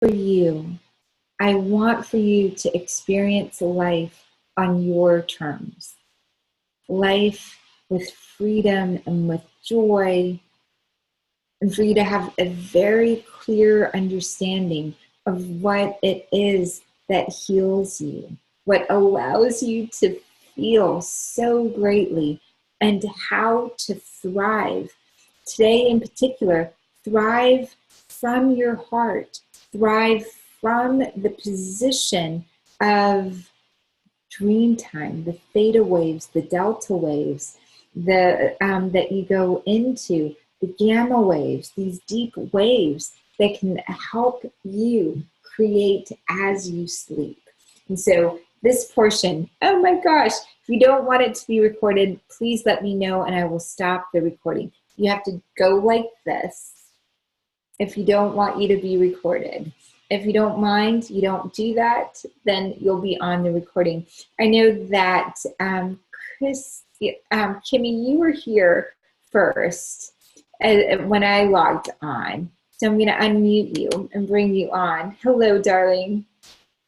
for you. I want for you to experience life on your terms. Life with freedom and with joy, and for you to have a very clear understanding of what it is that heals you, what allows you to feel so greatly, and how to thrive. Today, in particular, thrive from your heart, thrive from the position of dream time, the theta waves, the delta waves, that you go into, the gamma waves, these deep waves that can help you create as you sleep. And so this portion, oh my gosh, if you don't want it to be recorded, please let me know and I will stop the recording. You have to go like this if you don't want you to be recorded. If you don't mind, you don't do that, then you'll be on the recording. I know that Kimmy, you were here first when I logged on. So I'm going to unmute you and bring you on. Hello, darling.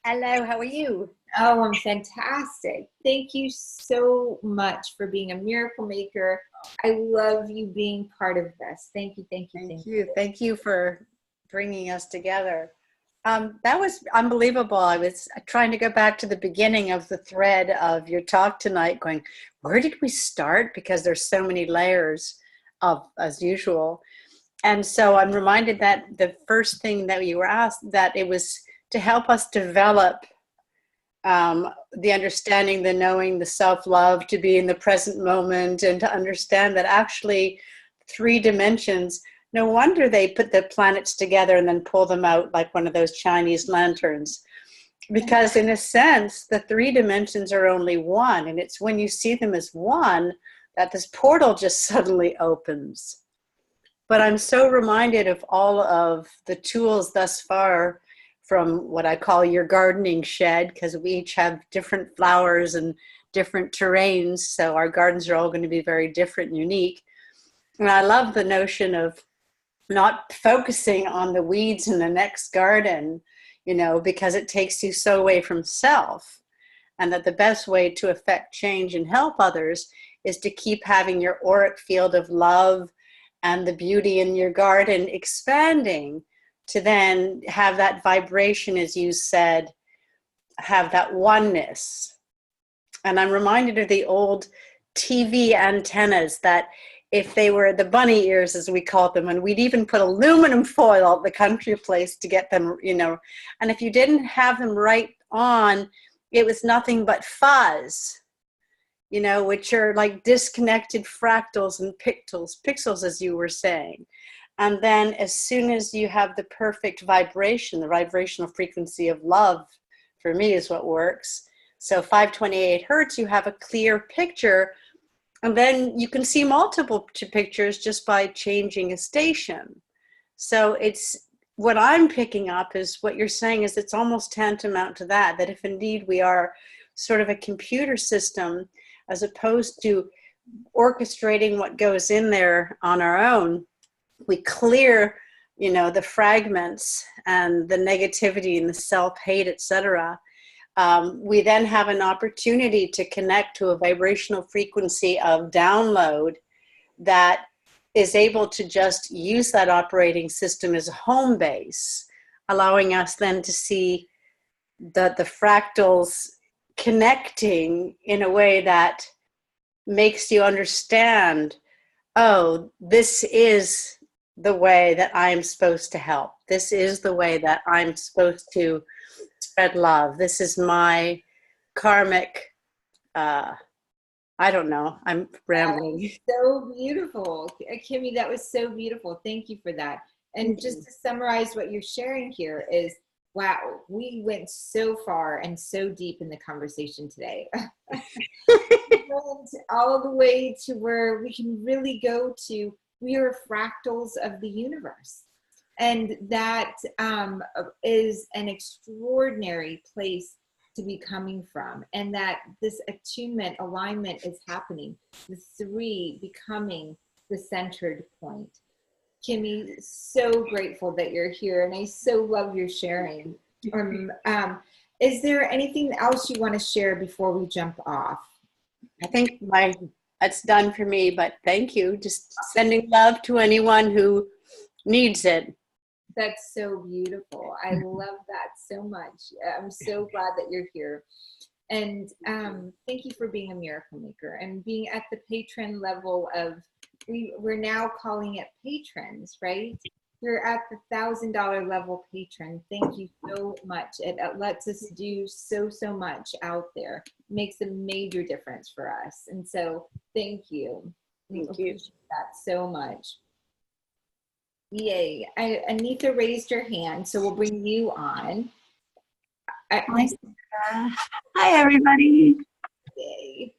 Hello, how are you? Oh, I'm fantastic. Thank you so much for being a miracle maker. I love you being part of this. Thank you, thank you, thank you. Thank you for bringing us together. That was unbelievable. I was trying to go back to the beginning of the thread of your talk tonight, going, where did we start? Because there's so many layers of, as usual. And so I'm reminded that the first thing that you were asked, that it was to help us develop the understanding, the knowing, the self-love, to be in the present moment, and to understand that actually 3 dimensions, no wonder they put the planets together and then pull them out like one of those Chinese lanterns. Because in a sense, the 3 dimensions are only one, and it's when you see them as one that this portal just suddenly opens. But I'm so reminded of all of the tools thus far from what I call your gardening shed, because we each have different flowers and different terrains, so our gardens are all going to be very different and unique. And I love the notion of not focusing on the weeds in the next garden, you know, because it takes you so away from self. And that the best way to affect change and help others is to keep having your auric field of love and the beauty in your garden expanding, to then have that vibration, as you said, have that oneness. And I'm reminded of the old TV antennas that, if they were the bunny ears, as we called them, and we'd even put aluminum foil at the country place to get them, you know, and if you didn't have them right on, it was nothing but fuzz, you know, which are like disconnected fractals and pixels, as you were saying. And then as soon as you have the perfect vibration, the vibrational frequency of love, for me, is what works. So 528 hertz, you have a clear picture. And then you can see multiple pictures just by changing a station. So it's, what I'm picking up is what you're saying is it's almost tantamount to that, that if indeed we are sort of a computer system, as opposed to orchestrating what goes in there on our own, we clear, you know, the fragments and the negativity and the self-hate, etc. We then have an opportunity to connect to a vibrational frequency of download that is able to just use that operating system as a home base, allowing us then to see the fractals connecting in a way that makes you understand, oh, this is the way that I'm supposed to help. This is the way that I'm supposed to spread love. This is my karmic, I don't know, I'm rambling. So beautiful. Kimmy, that was so beautiful. Thank you for that. And just to summarize what you're sharing here is, wow, we went so far and so deep in the conversation today. We went all the way to where we can really go to, we are fractals of the universe. And that is an extraordinary place to be coming from. And that this attunement, alignment is happening. The 3 becoming the centered point. Kimmy, so grateful that you're here, and I so love your sharing. Is there anything else you want to share before we jump off? I think that's done for me, but thank you. Just sending love to anyone who needs it. That's so beautiful. I love that so much. I'm so glad that you're here. And thank you for being a miracle maker and being at the patron level of, we're now calling it patrons, right? You're at the $1,000 level patron. Thank you so much. It lets us do so much out there. It makes a major difference for us. And so thank you. Thank you. Appreciate that so much. Yay. Anita raised her hand, so we'll bring you on. Hi, Sarah. Hi, everybody. Yay.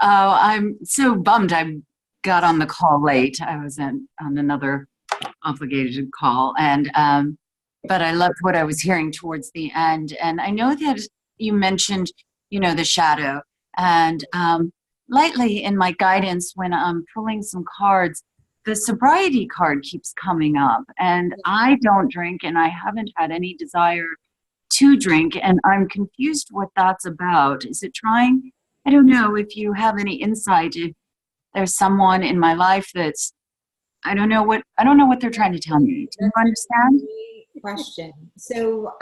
Oh, I'm so bummed I got on the call late. I was on another obligated call, and but I loved what I was hearing towards the end. And I know that you mentioned, the shadow. And lately in my guidance, when I'm pulling some cards, the sobriety card keeps coming up, and I don't drink, and I haven't had any desire to drink, and I'm confused what that's about. Is it trying? I don't know if you have any insight. If there's someone in my life that's, I don't know what they're trying to tell me. Do you understand? Great question. So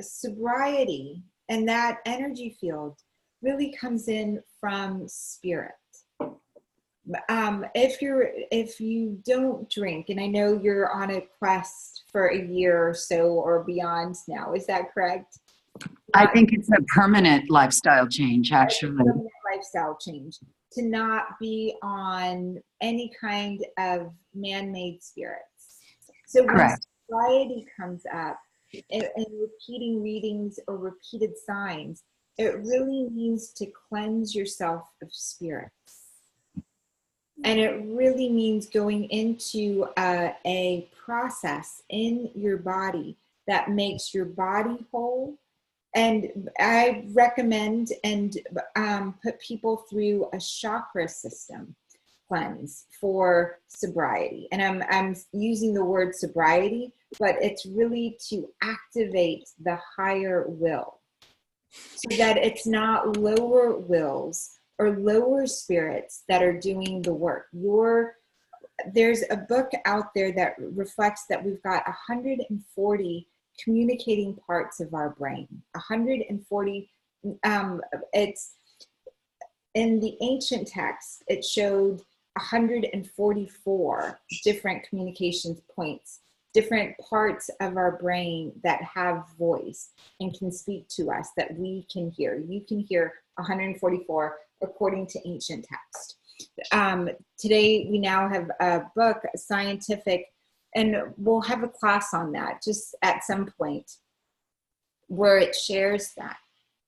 sobriety and that energy field really comes in from spirit. If you don't drink, and I know you're on a quest for a year or so or beyond now, is that correct? I think it's a permanent lifestyle change, actually. Permanent lifestyle change, to not be on any kind of man-made spirits. So when sobriety comes up and repeating readings or repeated signs, it really means to cleanse yourself of spirits. And it really means going into a process in your body that makes your body whole. And I recommend and put people through a chakra system cleanse for sobriety. And I'm using the word sobriety, but it's really to activate the higher will so that it's not lower wills or lower spirits that are doing the work. There's a book out there that reflects that we've got 140 communicating parts of our brain. 140, it's in the ancient text, it showed 144 different communications points, different parts of our brain that have voice and can speak to us that we can hear. You can hear 144 according to ancient text. Today, we now have a book, scientific, and we'll have a class on that just at some point where it shares that.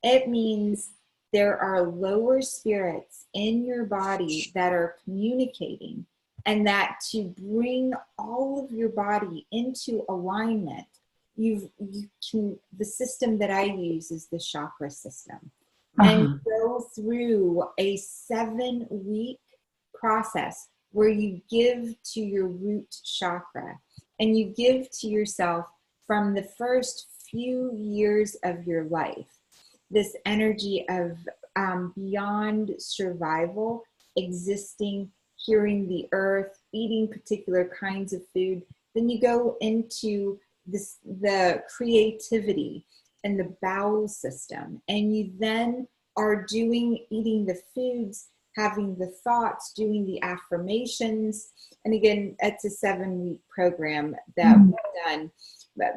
It means there are lower spirits in your body that are communicating, and that to bring all of your body into alignment, the system that I use is the chakra system. And go through a 7-week process where you give to your root chakra and you give to yourself from the first few years of your life, this energy of beyond survival, existing, hearing the earth, eating particular kinds of food. Then you go into the creativity and the bowel system, and you then are eating the foods, having the thoughts, doing the affirmations. And again, it's a 7-week program that we've done,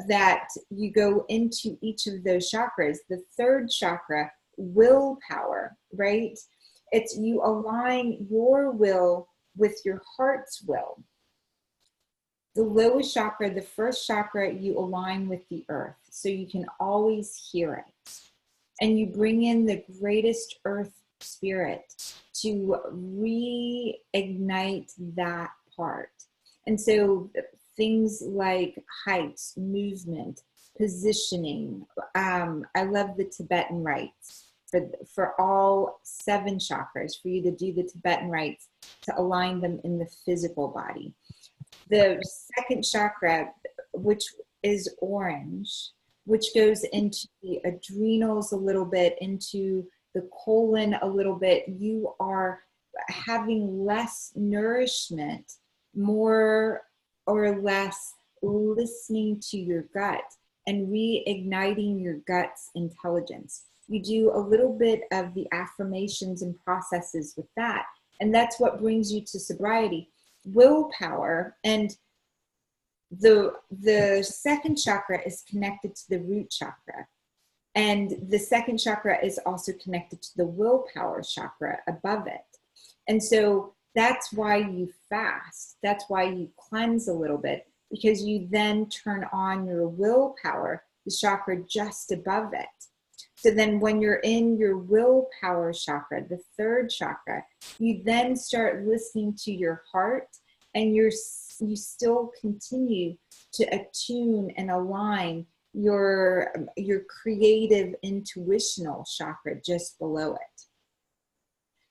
that you go into each of those chakras. The third chakra, willpower, right? It's you align your will with your heart's will. The lowest chakra, the first chakra, you align with the earth so you can always hear it. And you bring in the greatest earth spirit to reignite that part. And so things like height, movement, positioning. I love the Tibetan rites. for all 7 chakras, for you to do the Tibetan rites to align them in the physical body. The second chakra, which is orange, which goes into the adrenals a little bit, into the colon a little bit, you are having less nourishment, more or less listening to your gut and reigniting your gut's intelligence. You do a little bit of the affirmations and processes with that, and that's what brings you to sobriety. Willpower, and the second chakra is connected to the root chakra, and the second chakra is also connected to the willpower chakra above it. And so that's why you fast. That's why you cleanse a little bit, because you then turn on your willpower, the chakra just above it. So then when you're in your willpower chakra, the third chakra, you then start listening to your heart, and you still continue to attune and align your creative intuitional chakra just below it.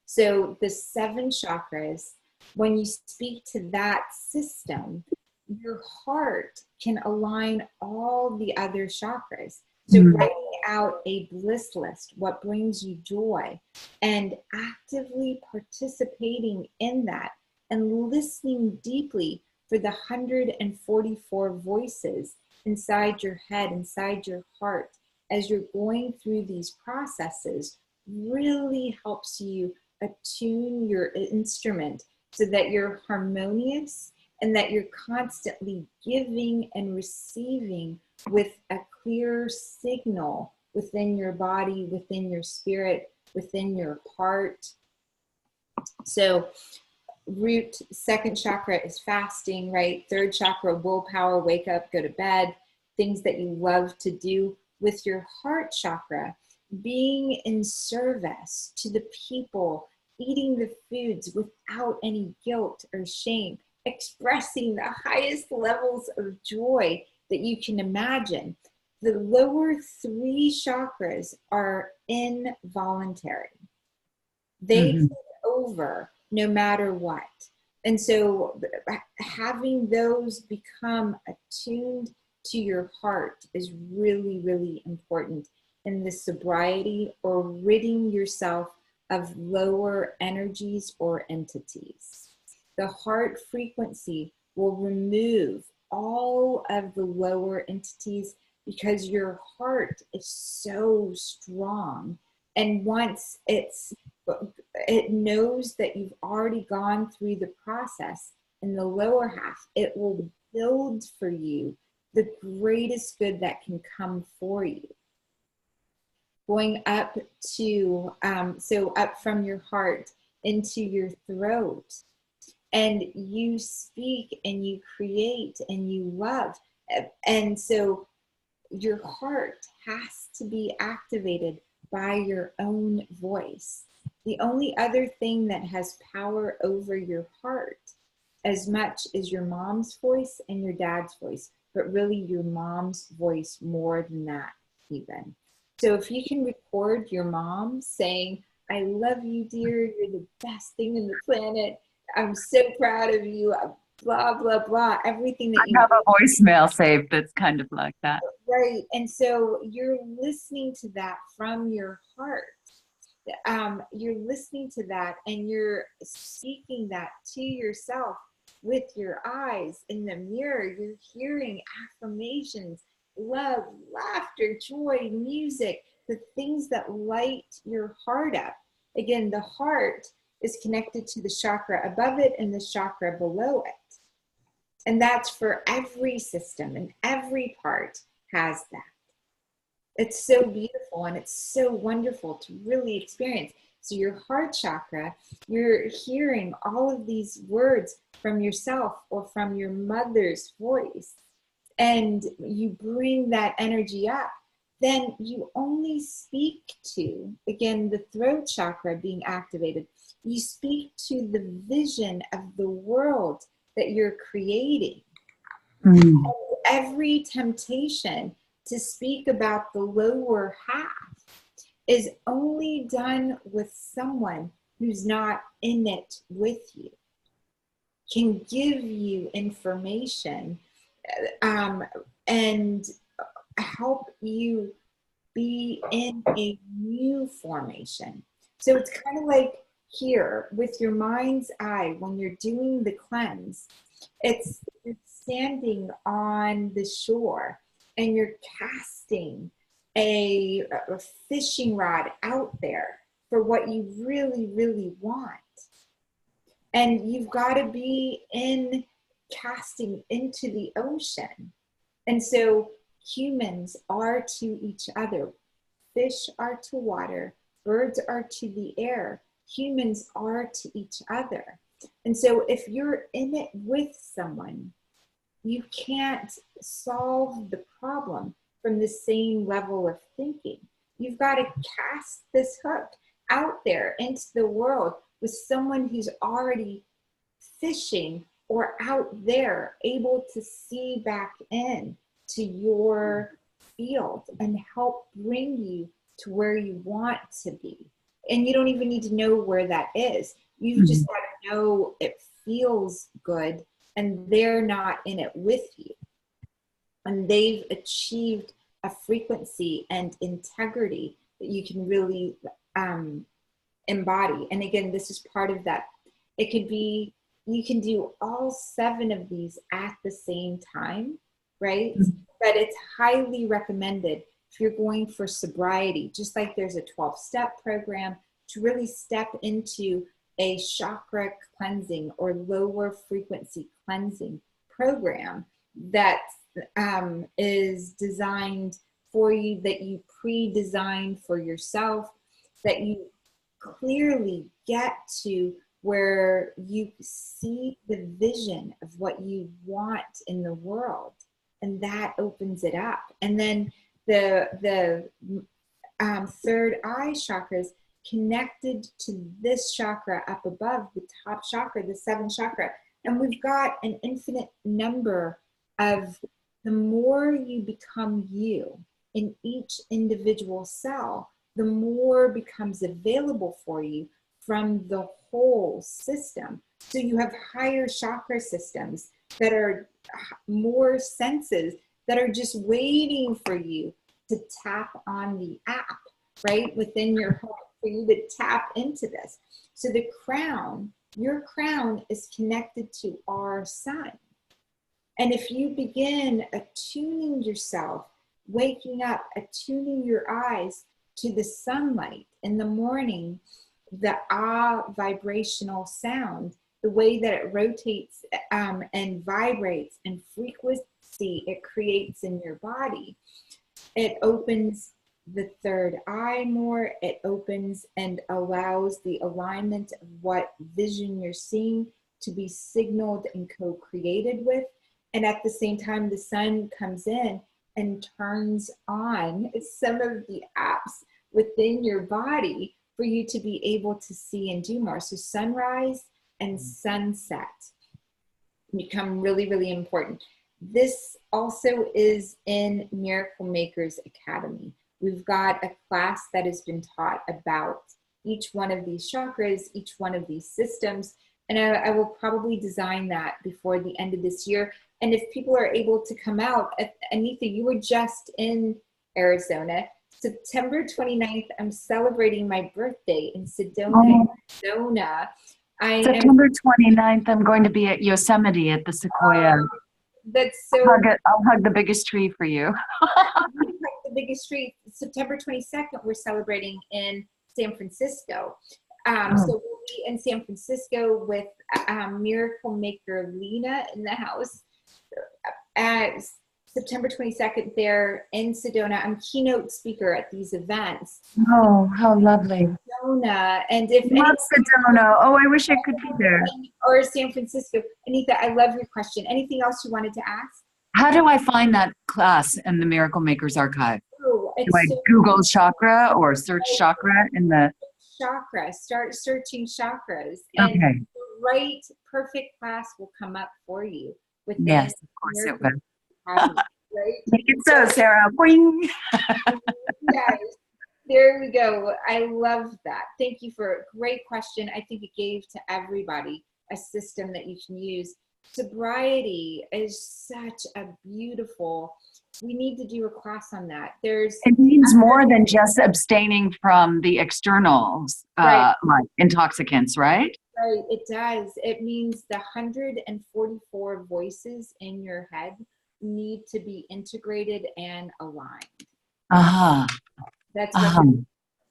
So the 7 chakras, when you speak to that system, your heart can align all the other chakras. So writing out a bliss list, what brings you joy, and actively participating in that, and listening deeply for the 144 voices inside your head, inside your heart, as you're going through these processes, really helps you attune your instrument so that you're harmonious and that you're constantly giving and receiving with a clear signal within your body, within your spirit, within your heart. So root, second chakra is fasting, right? Third chakra, willpower, wake up, go to bed, things that you love to do. With your heart chakra, being in service to the people, eating the foods without any guilt or shame, expressing the highest levels of joy that you can imagine. The lower 3 chakras are involuntary. They take over no matter what. And so having those become attuned to your heart is really, really important in the sobriety, or ridding yourself of lower energies or entities. The heart frequency will remove all of the lower entities, because your heart is so strong. And once it knows that you've already gone through the process in the lower half, it will build for you the greatest good that can come for you. Going up to, so up from your heart into your throat, and you speak and you create and you love. And so your heart has to be activated by your own voice. The only other thing that has power over your heart as much as your mom's voice and your dad's voice, but really your mom's voice more than that even. So if you can record your mom saying, "I love you, dear, you're the best thing in the planet, I'm so proud of you, blah, blah, blah," everything that you have a voicemail saved that's kind of like that. Right. And so you're listening to that from your heart. You're listening to that, and you're speaking that to yourself with your eyes in the mirror. You're hearing affirmations, love, laughter, joy, music, the things that light your heart up. Again, the heart is connected to the chakra above it and the chakra below it. And that's for every system, and every part has that. It's so beautiful, and it's so wonderful to really experience. So your heart chakra, you're hearing all of these words from yourself or from your mother's voice, and you bring that energy up. Then you only speak to, again, the throat chakra being activated. You speak to the vision of the world that you're creating. Every temptation to speak about the lower half is only done with someone who's not in it with you, can give you information and help you be in a new formation. So it's kind of like here with your mind's eye, when you're doing the cleanse, it's standing on the shore and you're casting a fishing rod out there for what you really, really want. And you've got to be in casting into the ocean. And so humans are to each other. Fish are to water. Birds are to the air. Humans are to each other. And so if you're in it with someone, you can't solve the problem from the same level of thinking. You've got to cast this hook out there into the world with someone who's already fishing or out there, able to see back in to your field and help bring you to where you want to be. And you don't even need to know where that is. You just got to know it feels good and they're not in it with you. And they've achieved a frequency and integrity that you can really embody. And again, this is part of that. It could be, you can do all 7 of these at the same time, right? But it's highly recommended if you're going for sobriety, just like there's a 12-step program, to really step into a chakra cleansing or lower frequency cleansing program that is designed for you, that you pre-designed for yourself, that you clearly get to where you see the vision of what you want in the world, and that opens it up. And then the third eye chakras connected to this chakra up above, the top chakra, the 7th chakra. And we've got an infinite number of, the more you become you in each individual cell, the more becomes available for you from the whole system. So you have higher chakra systems that are more senses that are just waiting for you to tap on the app, right, within your heart, for you to tap into this. So the crown, your crown is connected to our sun. And if you begin attuning yourself, waking up, attuning your eyes to the sunlight in the morning, the vibrational sound, the way that it rotates and vibrates and frequency it creates in your body, it opens the third eye more. It opens and allows the alignment of what vision you're seeing to be signaled and co-created with. And at the same time, the sun comes in and turns on some of the apps within your body for you to be able to see and do more. So sunrise and sunset become really, really important. This also is in Miracle Makers Academy. We've got a class that has been taught about each one of these chakras, each one of these systems, and I will probably design that before the end of this year. And if people are able to come out, Anita, you were just in Arizona. September 29th, I'm celebrating my birthday in Sedona, Arizona. September 29th, I'm going to be at Yosemite at the Sequoia. That's so. I'll hug the biggest tree for you. The biggest tree. September 22nd, we're celebrating in San Francisco. So we'll be in San Francisco with Miracle Maker Lena in the house. September 22nd there in Sedona. I'm keynote speaker at these events. Oh, how lovely. Sedona. And if love Sedona. Oh, I wish I could be there. Or San Francisco. Anita, I love your question. Anything else you wanted to ask? How do I find that class in the Miracle Makers archive? Oh, do I Google chakra or search chakra in the... Chakra. Start searching chakras. And the right perfect class will come up for you. Yes, of course it will. Right? Make it so, Sarah. Boing. Yes. There we go. I love that. Thank you for a great question. I think it gave to everybody a system that you can use. Sobriety is such a beautiful, we need to do a class on that. There's It means more than just abstaining from the externals, right, like intoxicants, right? right, it does. It means the 144 voices in your head need to be integrated and aligned. Uh-huh. That's what, Uh-huh.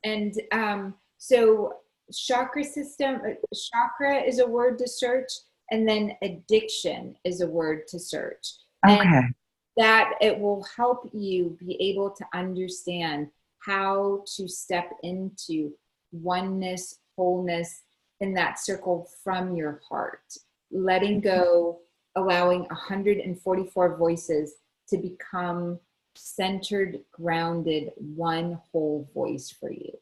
and so chakra system, chakra is a word to search, and then addiction is a word to search. And Okay. that it will help you be able to understand how to step into oneness, wholeness in that circle from your heart, letting go, allowing 144 voices to become centered, grounded, one whole voice for you.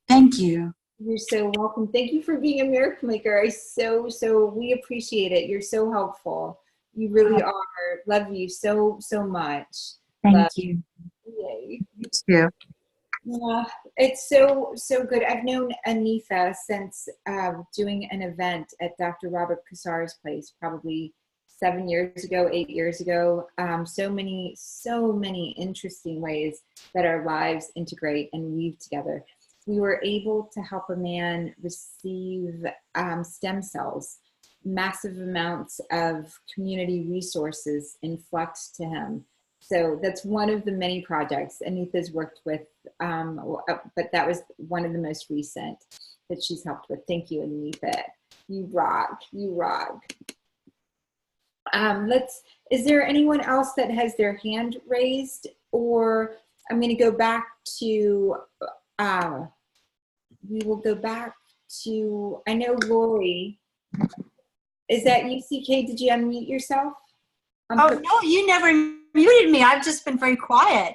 Thank you. You're so welcome. Thank you for being a miracle maker. We appreciate it. You're so helpful. You really are. Love you so much. Thank Love. you. Yay. You too. Yeah, it's so good. I've known Anitha since doing an event at Dr. Robert Kassar's place, probably 7 years ago, 8 years ago. So many interesting ways that our lives integrate and weave together. We were able to help a man receive stem cells, massive amounts of community resources influxed to him. So that's one of the many projects Anitha's worked with, but that was one of the most recent that she's helped with. Thank you, Anitha. You rock. You rock. Is there anyone else that has their hand raised? Or I'm going to go back to, we will go back to, I know Lori. Is that UCK? Did you unmute yourself? Oh, no, you never muted me. I've just been very quiet.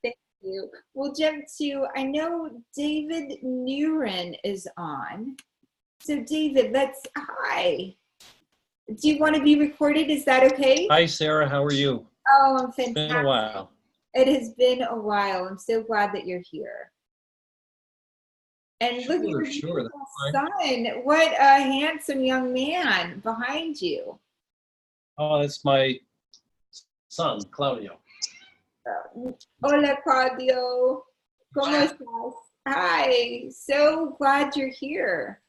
Thank you. We'll jump to, I know David Nuren is on. So David, hi. Do you want to be recorded? Is that okay? Hi, Sarah. How are you? Oh, I'm fantastic. It's been a while. It has been a while. I'm so glad that you're here. And look at your beautiful son. What a handsome young man behind you. Oh, that's my son, Claudio. Hola, Claudio. ¿Cómo estás? Hi. So glad you're here.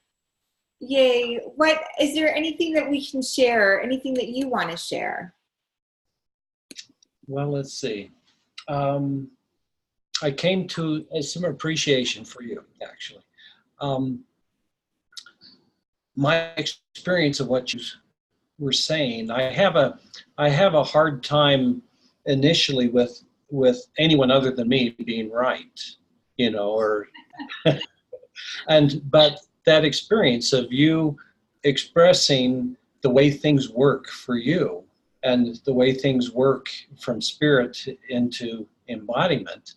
Yay. Is there anything that we can share? Anything that you want to share? Well, let's see. I came to some appreciation for you, actually. My experience of what you were saying, I have a hard time initially with anyone other than me being right, or but that experience of you expressing the way things work for you and the way things work from spirit into embodiment,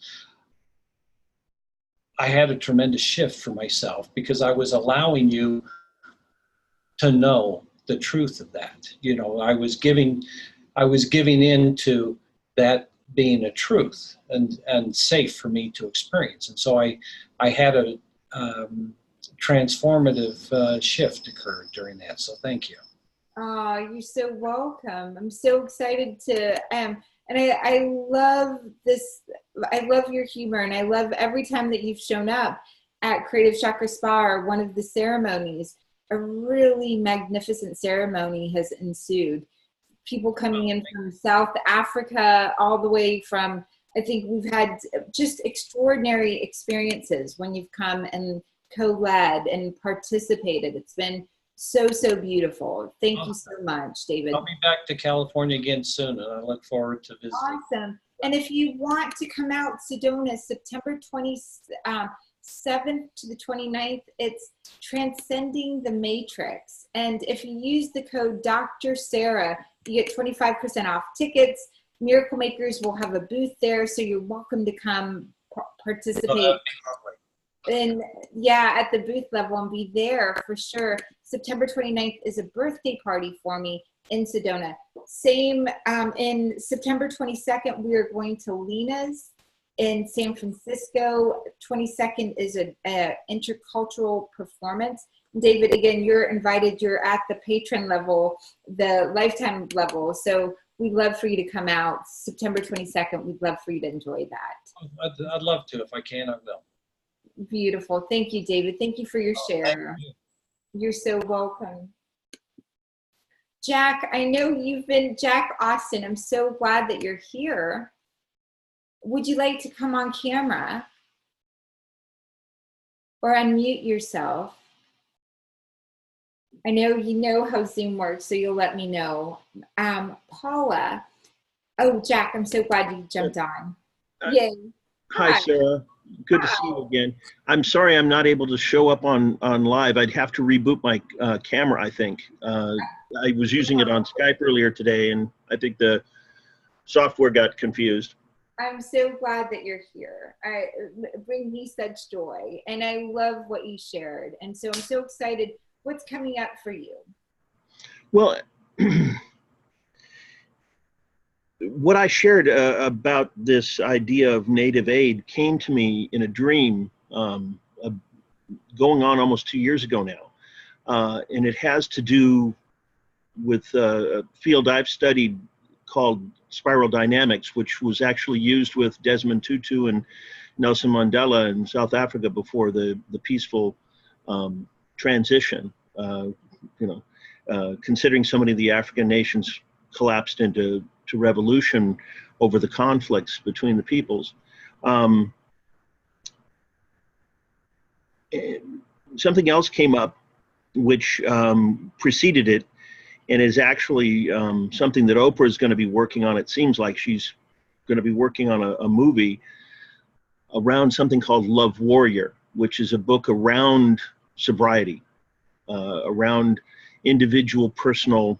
I had a tremendous shift for myself because I was allowing you to know the truth of that. I was giving in to that being a truth and safe for me to experience. And so I had a transformative shift occurred during that. So thank you. Oh, you're so welcome. I'm so excited to, and I love this. I love your humor, and I love every time that you've shown up at Creative Chakra Spa or one of the ceremonies. A really magnificent ceremony has ensued. People coming in from South Africa, all the way from, I think we've had just extraordinary experiences when you've come and co-led and participated. It's been so beautiful. Thank you so much, David. I'll be back to California again soon, and I look forward to visiting. Awesome. And if you want to come out, Sedona, September 27th to the 29th, it's Transcending the Matrix. And if you use the code Dr. Sarah, you get 25% off tickets. Miracle Makers will have a booth there, so you're welcome to come participate. And at the booth level and be there for sure. September 29th is a birthday party for me in Sedona. Same in September 22nd, we are going to Lena's in San Francisco. 22nd is a intercultural performance. David, again, you're invited. You're at the patron level, the lifetime level. So we'd love for you to come out September 22nd. We'd love for you to enjoy that. I'd love to. If I can, I will. Beautiful. Thank you, David. Thank you for your share. You. You're so welcome. Jack, I know you've been, Jack Austin, I'm so glad that you're here. Would you like to come on camera or unmute yourself? I know you know how Zoom works, so you'll let me know. Paula, oh, Jack, I'm so glad you jumped on. Yay. Hi, Sarah. Good to see you again. I'm sorry I'm not able to show up on live. I'd have to reboot my camera, I think. I was using it on Skype earlier today, and I think the software got confused. I'm so glad that you're here. It brings me such joy, and I love what you shared. And so I'm so excited. What's coming up for you? Well, what I shared about this idea of native aid came to me in a dream going on almost 2 years ago now. And it has to do with a field I've studied called spiral dynamics, which was actually used with Desmond Tutu and Nelson Mandela in South Africa before the peaceful transition. Considering so many of the African nations collapsed into revolution over the conflicts between the peoples. Something else came up which preceded it, and is actually something that Oprah is going to be working on. It seems like she's going to be working on a movie around something called Love Warrior, which is a book around sobriety, around individual personal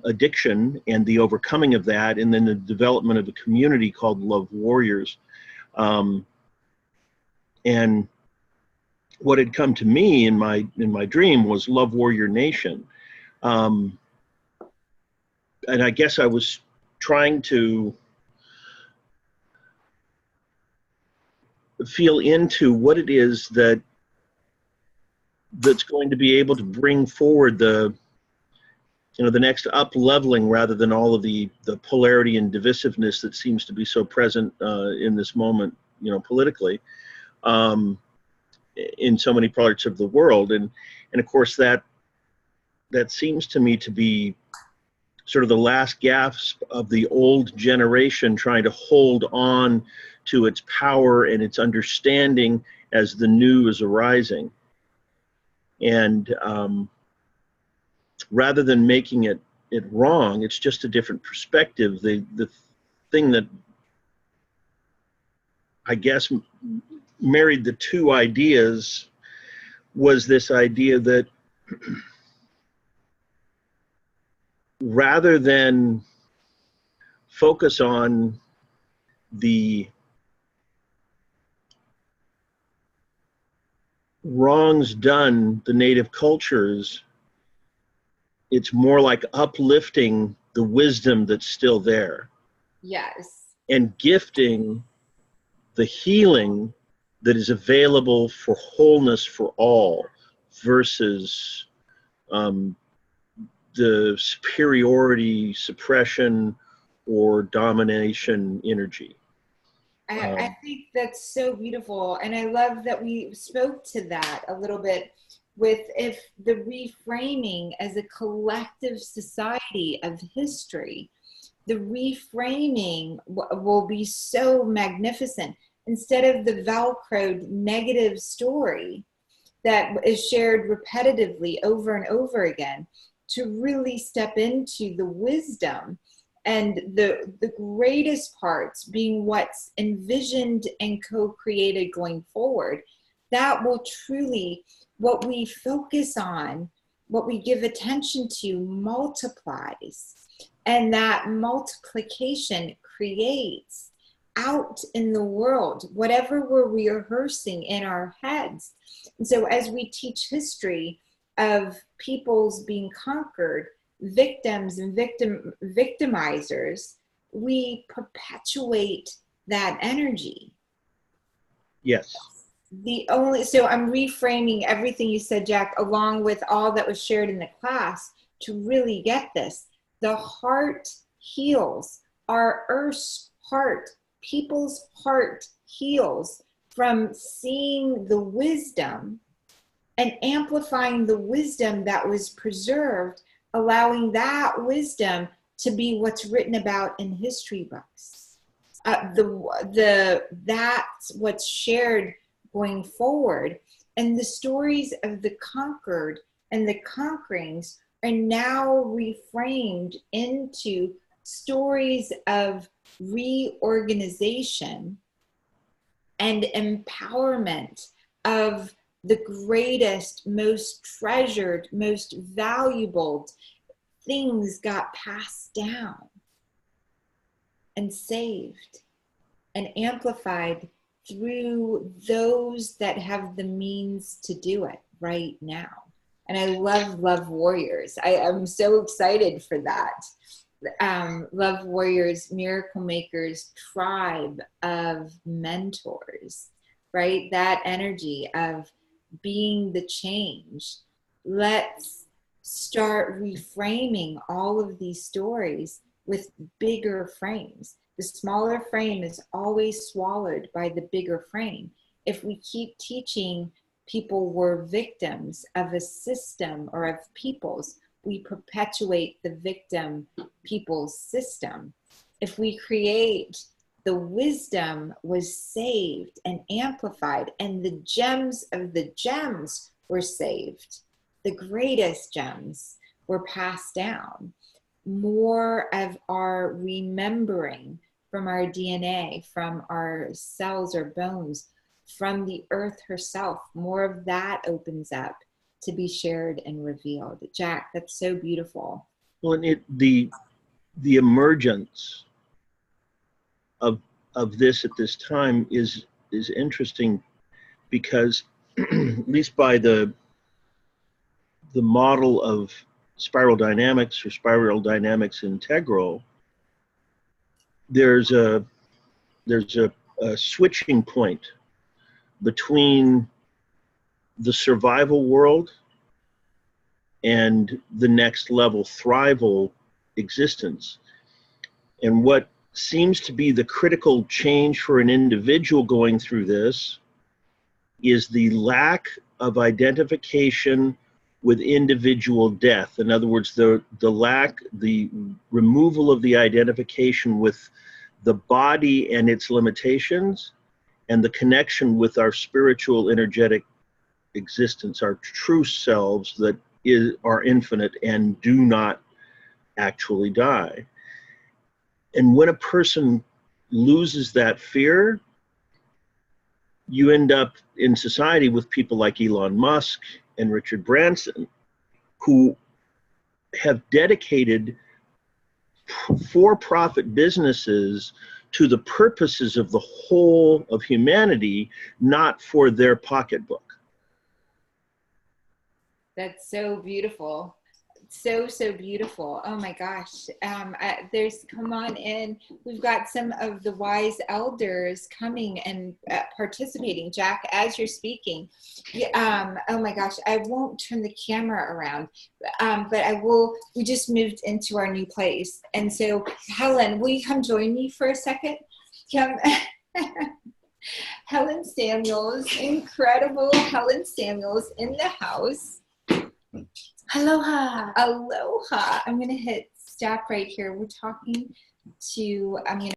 addiction and the overcoming of that, and then the development of a community called Love Warriors. And what had come to me in my dream was Love Warrior Nation. And I guess I was trying to feel into what it is that's going to be able to bring forward the next up leveling, rather than all of the polarity and divisiveness that seems to be so present in this moment, politically, in so many parts of the world. And of course that seems to me to be sort of the last gasp of the old generation trying to hold on to its power and its understanding as the new is arising. And rather than making it wrong, it's just a different perspective. The thing that I guess married the two ideas was this idea that rather than focus on the wrongs done the native cultures, it's more like uplifting the wisdom that's still there. Yes. And gifting the healing that is available for wholeness for all, versus the superiority, suppression, or domination energy. I think that's so beautiful. And I love that we spoke to that a little bit with if the reframing as a collective society of history, the reframing will be so magnificent. Instead of the Velcroed negative story that is shared repetitively over and over again, to really step into the wisdom and the greatest parts being what's envisioned and co-created going forward. That will truly, what we focus on, what we give attention to, multiplies. And that multiplication creates out in the world whatever we're rehearsing in our heads. And so as we teach history of peoples being conquered, victims and victimizers, we perpetuate that energy. Yes. So I'm reframing everything you said, Jack, along with all that was shared in the class to really get this. The heart heals. Our Earth's heart, people's heart heals from seeing the wisdom and amplifying the wisdom that was preserved, allowing that wisdom to be what's written about in history books. That's what's shared going forward. And the stories of the conquered and the conquerings are now reframed into stories of reorganization and empowerment of the greatest, most treasured, most valuable things got passed down and saved and amplified through those that have the means to do it right now. And I love Warriors. I'm so excited for that. Love Warriors, Miracle Makers, tribe of mentors, right? That energy of being the change. Let's start reframing all of these stories with bigger frames. The smaller frame is always swallowed by the bigger frame. If we keep teaching people were victims of a system or of peoples, we perpetuate the victim people's system. If we create the wisdom was saved and amplified, and the gems of the gems were saved, the greatest gems were passed down. More of our remembering from our DNA, from our cells or bones, from the earth herself, more of that opens up to be shared and revealed. Jack, that's so beautiful. Well, and the emergence of this at this time is interesting because at least by the model of spiral dynamics or spiral dynamics integral, there's a switching point between the survival world and the next level thrival existence. And what seems to be the critical change for an individual going through this is the lack of identification with individual death. In other words, the removal of the identification with the body and its limitations, and the connection with our spiritual energetic existence, our true selves that are infinite and do not actually die. And when a person loses that fear, you end up in society with people like Elon Musk and Richard Branson, who have dedicated for-profit businesses to the purposes of the whole of humanity, not for their pocketbook. That's so beautiful. So beautiful. Oh my gosh. Come on in. We've got some of the wise elders coming and participating. Jack, as you're speaking. Oh my gosh. I won't turn the camera around, but I will. We just moved into our new place. And so, Helen, will you come join me for a second? Come. Helen Samuels, incredible Helen Samuels in the house. Aloha. Aloha. I'm going to hit stop right here. We're talking to, I'm going to